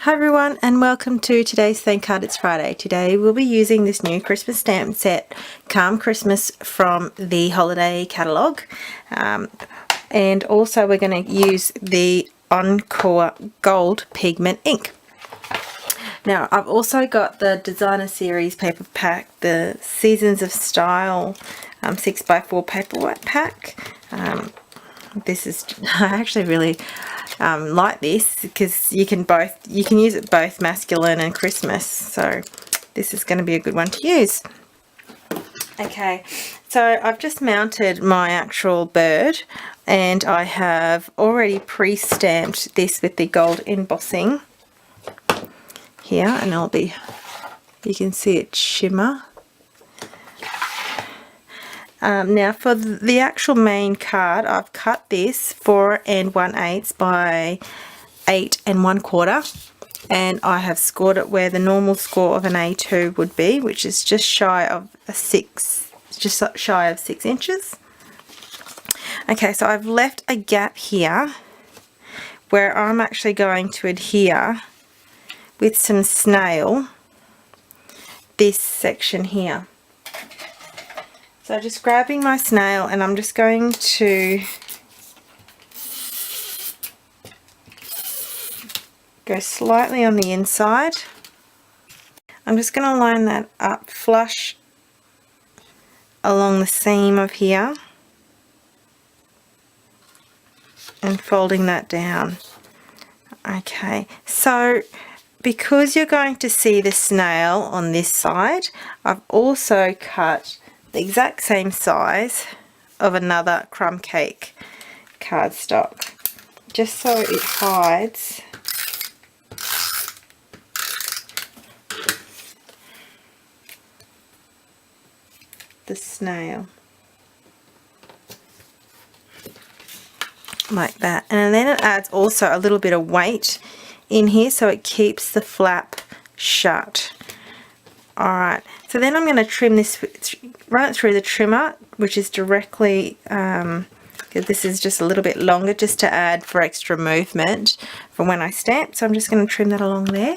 Hi everyone, and welcome to today's Thank Card. It's Friday. Today we'll be using this new Christmas stamp set, Calm Christmas, from the holiday catalogue. And also we're going to use the Encore Gold Pigment ink. Now I've also got the Designer Series paper pack, the Seasons of Style 6x4 paperweight pack. This is, I actually really like this because you can use it both masculine and Christmas, so this is going to be a good one to use. Okay, so I've just mounted my actual bird and I have already pre-stamped this with the gold embossing here, and you can see it shimmer. Now for the actual main card, I've cut this 4 1/8 by 8 1/4, and I have scored it where the normal score of an A2 would be, which is just shy of 6 inches. Okay, so I've left a gap here where I'm actually going to adhere with some snail this section here. So just grabbing my snail, and I'm just going to go slightly on the inside. I'm just going to line that up flush along the seam of here and folding that down. Okay, so because you're going to see the snail on this side, I've also cut the exact same size of another crumb cake cardstock, just so it hides the snail, like that. And then it adds also a little bit of weight in here, so it keeps the flap shut. Alright, so then I'm going to trim this, run it through the trimmer, which is directly, this is just a little bit longer just to add for extra movement from when I stamp, so I'm just going to trim that along there.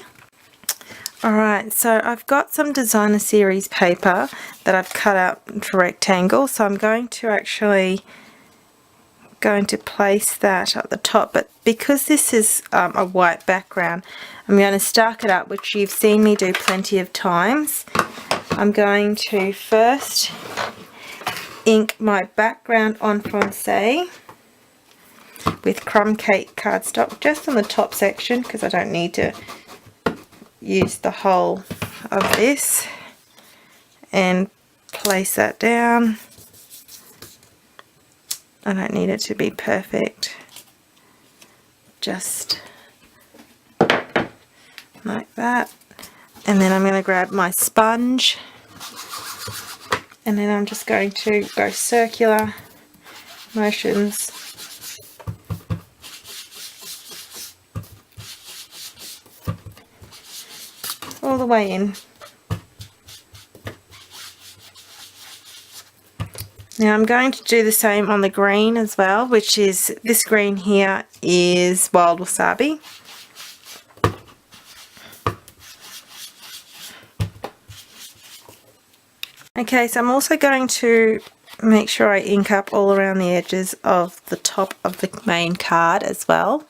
Alright, so I've got some Designer Series paper that I've cut out into rectangles, so I'm going to place that at the top, but because this is a white background, I'm going to stack it up, which you've seen me do plenty of times. I'm going to first ink my background en français with crumb cake cardstock just on the top section, because I don't need to use the whole of this, and place that down. I don't need it to be perfect, just like that. And then I'm going to grab my sponge, and then I'm just going to go circular motions all the way in. Now I'm going to do the same on the green as well, which is, this green here is Wild Wasabi. Okay, so I'm also going to make sure I ink up all around the edges of the top of the main card as well.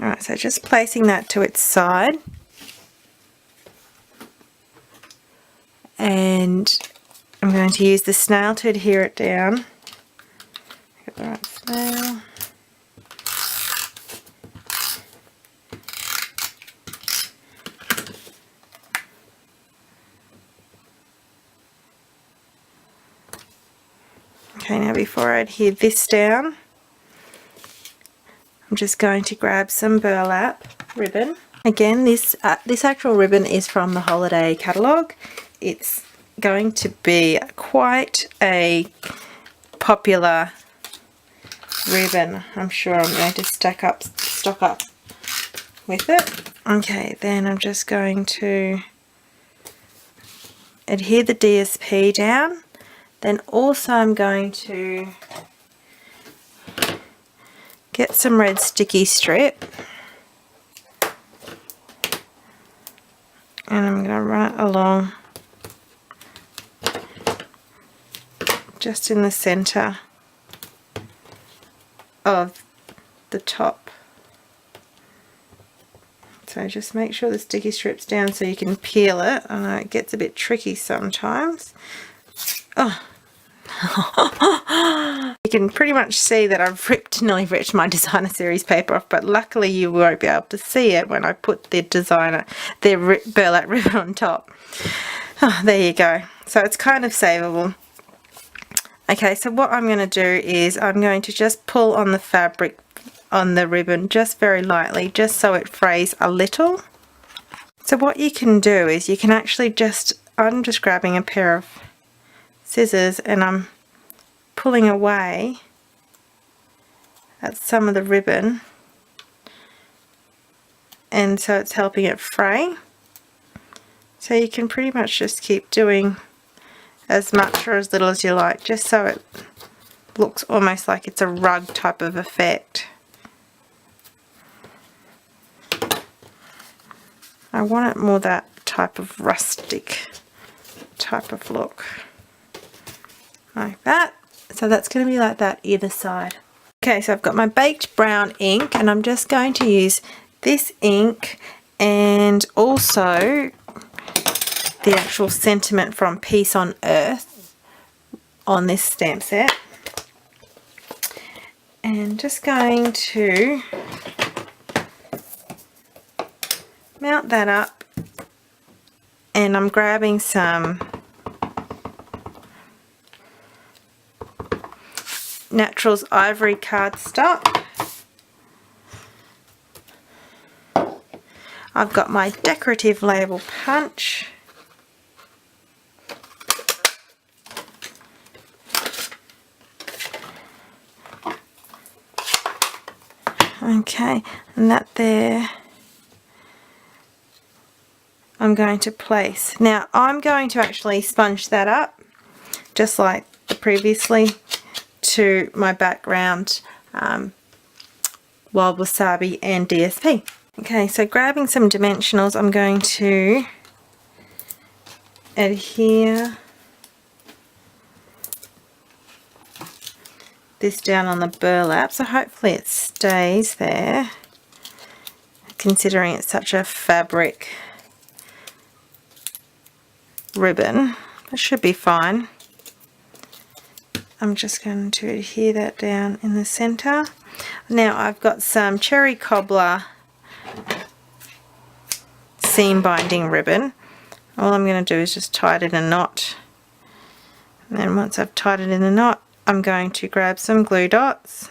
Alright, so just placing that to its side. And I'm going to use the snail to adhere it down. Get the right snail. Okay, now before I adhere this down, I'm just going to grab some burlap ribbon. Again, this actual ribbon is from the holiday catalogue. It's going to be quite a popular ribbon. I'm sure I'm going to stock up with it. Okay, then I'm just going to adhere the DSP down. Then also I'm going to get some red sticky strip, and I'm going to run it along just in the center of the top. So just make sure the sticky strip's down so you can peel it. I know it gets a bit tricky sometimes. Oh. You can pretty much see that I've nearly ripped my designer series paper off, but luckily you won't be able to see it when I put the burlap ribbon on top. Oh, there you go. So it's kind of savable. Okay, so what I'm going to do is I'm going to just pull on the fabric on the ribbon just very lightly, just so it frays a little. So what you can do is you can actually I'm just grabbing a pair of scissors and I'm pulling away at some of the ribbon, and so it's helping it fray. So you can pretty much just keep doing as much or as little as you like, just so it looks almost like it's a rug type of effect. I want it more that type of rustic type of look, like that. So that's going to be like that either side. Okay, so I've got my baked brown ink, and I'm just going to use this ink and also the actual sentiment from Peace on Earth on this stamp set, and just going to mount that up, and I'm grabbing some Naturals Ivory cardstock. I've got my decorative label punch. Okay, and that there I'm going to place. Now I'm going to actually sponge that up just like previously to my background Wild Wasabi and DSP. Okay, so grabbing some dimensionals, I'm going to adhere this down on the burlap, so hopefully it stays there, considering it's such a fabric ribbon. It should be fine. I'm just going to adhere that down in the center. Now I've got some cherry cobbler seam binding ribbon. All I'm going to do is just tie it in a knot, and then once I've tied it in a knot, I'm going to grab some glue dots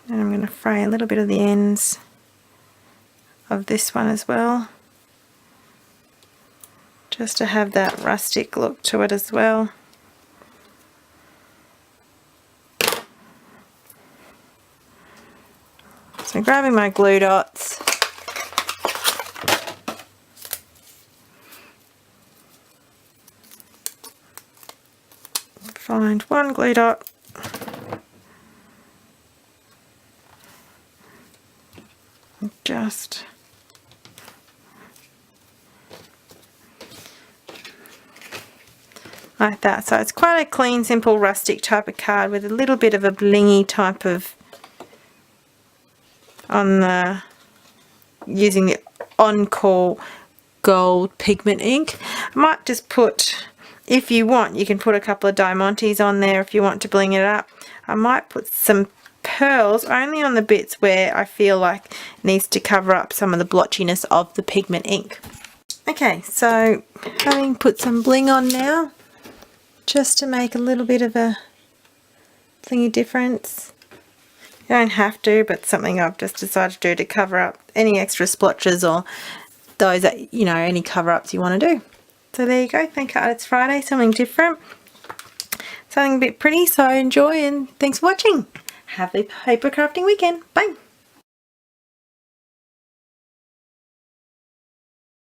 and I'm going to fray a little bit of the ends of this one as well, just to have that rustic look to it as well. So grabbing my glue dots, find one glue dot, and just like that. So it's quite a clean, simple, rustic type of card with a little bit of a blingy type of on the using the Encore Gold pigment ink. I might just put, if you want, you can put a couple of diamantes on there if you want to bling it up. I might put some pearls only on the bits where I feel like it needs to cover up some of the blotchiness of the pigment ink. Okay, so having put some bling on now, just to make a little bit of a blingy difference. You don't have to, but something I've just decided to do to cover up any extra splotches or those that, you know, any cover-ups you want to do. So there you go. Thank God it's Friday, something different, something a bit pretty. So enjoy, and thanks for watching. Have a paper crafting weekend. Bye.